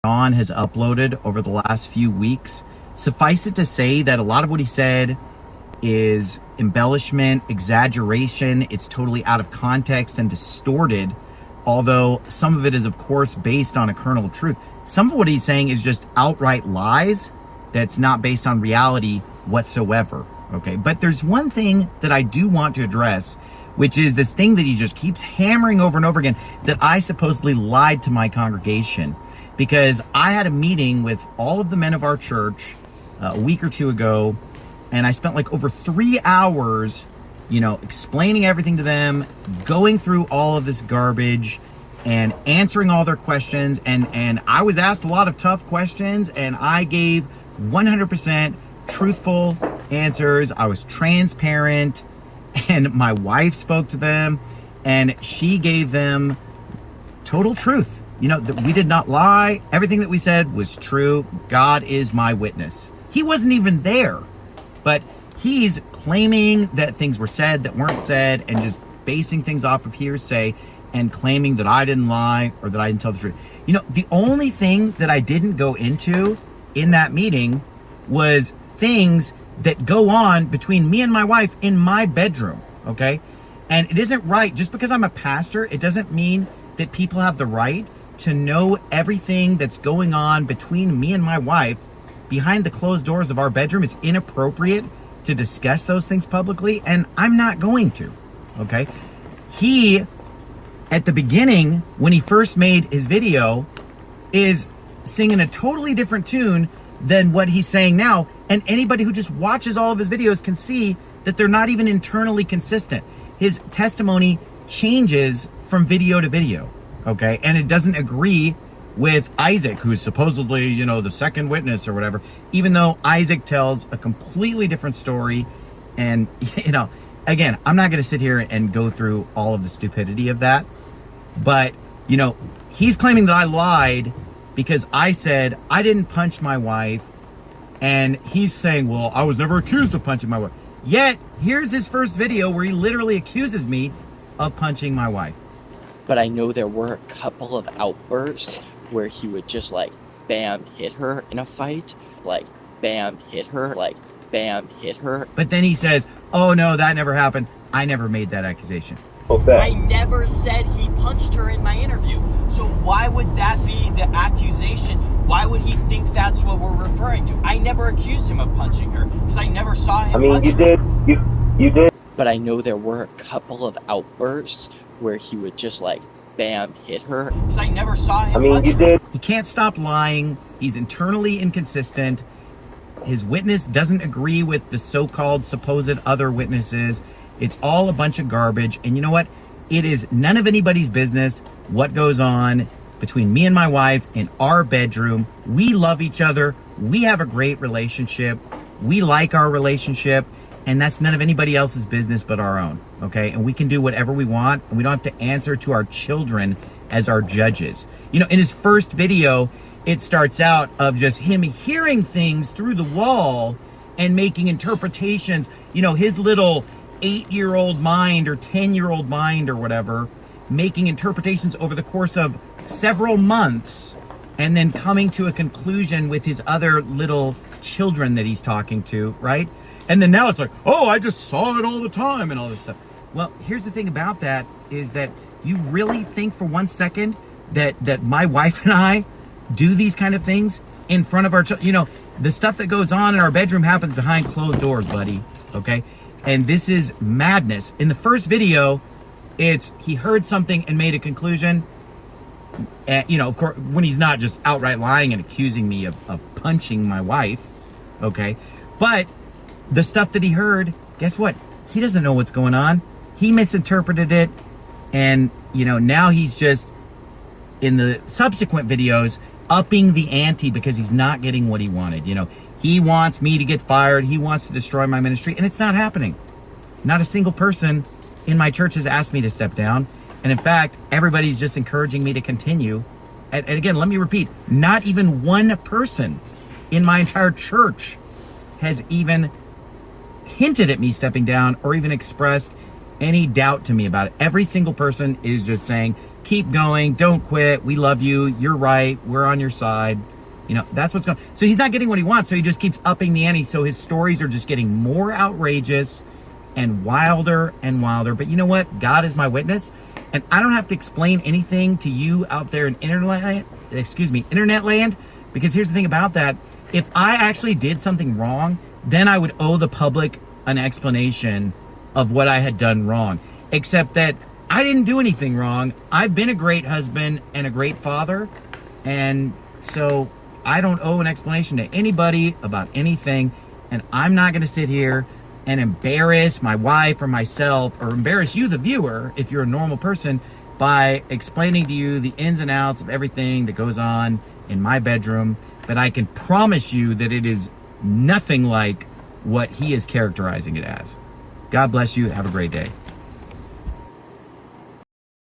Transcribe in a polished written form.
John has uploaded over the last few weeks. Suffice it to say that a lot of what he said is embellishment, exaggeration. It's totally out of context and distorted, although some of it is, of course, based on a kernel of truth. Some of what he's saying is just outright lies that's not based on reality whatsoever, okay? But there's one thing that I do want to address, which is this thing that he just keeps hammering over and over again, that I supposedly lied to my congregation. Because I had a meeting with all of the men of our church a week or two ago, and I spent like over 3 hours, explaining everything to them, going through all of this garbage and answering all their questions. And I was asked a lot of tough questions, and I gave 100% truthful answers. I was transparent, and my wife spoke to them, and she gave them total truth. That we did not lie. Everything that we said was true. God is my witness. He wasn't even there, but he's claiming that things were said that weren't said, and just basing things off of hearsay and claiming that I didn't lie or that I didn't tell the truth. The only thing that I didn't go into in that meeting was things that go on between me and my wife in my bedroom, okay? And it isn't right. Just because I'm a pastor, it doesn't mean that people have the right to know everything that's going on between me and my wife behind the closed doors of our bedroom. It's inappropriate to discuss those things publicly, and I'm not going to, okay? He, at the beginning, when he first made his video, is singing a totally different tune than what he's saying now, and anybody who just watches all of his videos can see that they're not even internally consistent. His testimony changes from video to video. Okay, and it doesn't agree with Isaac, who's supposedly, the second witness or whatever, even though Isaac tells a completely different story. And, again, I'm not going to sit here and go through all of the stupidity of that. But, he's claiming that I lied because I said I didn't punch my wife. And he's saying, well, I was never accused of punching my wife. Yet, here's his first video where he literally accuses me of punching my wife. But I know there were a couple of outbursts where he would just bam, hit her in a fight, bam, hit her, bam, hit her. But then he says, oh no, that never happened. I never made that accusation. Okay. I never said he punched her in my interview. So why would that be the accusation? Why would he think that's what we're referring to? I never accused him of punching her because I never saw him punch her. You did. But I know there were a couple of outbursts where he would just bam, hit her. Because I never saw him punch her. Did. He can't stop lying. He's internally inconsistent. His witness doesn't agree with the so-called supposed other witnesses. It's all a bunch of garbage. And you know what? It is none of anybody's business what goes on between me and my wife in our bedroom. We love each other. We have a great relationship. We like our relationship. And that's none of anybody else's business but our own, okay? And we can do whatever we want, and we don't have to answer to our children as our judges. In his first video, it starts out of just him hearing things through the wall and making interpretations. His little 8-year-old mind or 10-year-old mind or whatever, making interpretations over the course of several months, and then coming to a conclusion with his other little children that he's talking to, right? And then now it's oh, I just saw it all the time and all this stuff. Well, here's the thing about that is that you really think for 1 second that my wife and I do these kind of things in front of our children. The stuff that goes on in our bedroom happens behind closed doors, buddy, okay? And this is madness. In the first video, he heard something and made a conclusion. And, of course, when he's not just outright lying and accusing me of punching my wife, okay? But the stuff that he heard, guess what? He doesn't know what's going on. He misinterpreted it. And, now he's just, in the subsequent videos, upping the ante because he's not getting what he wanted. He wants me to get fired. He wants to destroy my ministry. And it's not happening. Not a single person in my church has asked me to step down. And in fact, everybody's just encouraging me to continue. And again, let me repeat, not even one person in my entire church has even hinted at me stepping down or even expressed any doubt to me about it. Every single person is just saying, keep going, don't quit, we love you, you're right, we're on your side. You know, that's what's going on. So he's not getting what he wants, so he just keeps upping the ante. So his stories are just getting more outrageous and wilder and wilder. But you know what? God is my witness, and I don't have to explain anything to you out there in internet land, because here's the thing about that. If I actually did something wrong, then I would owe the public an explanation of what I had done wrong. Except that I didn't do anything wrong. I've been a great husband and a great father, and so I don't owe an explanation to anybody about anything, and I'm not going to sit here and embarrass my wife or myself, or embarrass you, the viewer, if you're a normal person, by explaining to you the ins and outs of everything that goes on in my bedroom. But I can promise you that it is nothing like what he is characterizing it as. God bless you. Have a great day.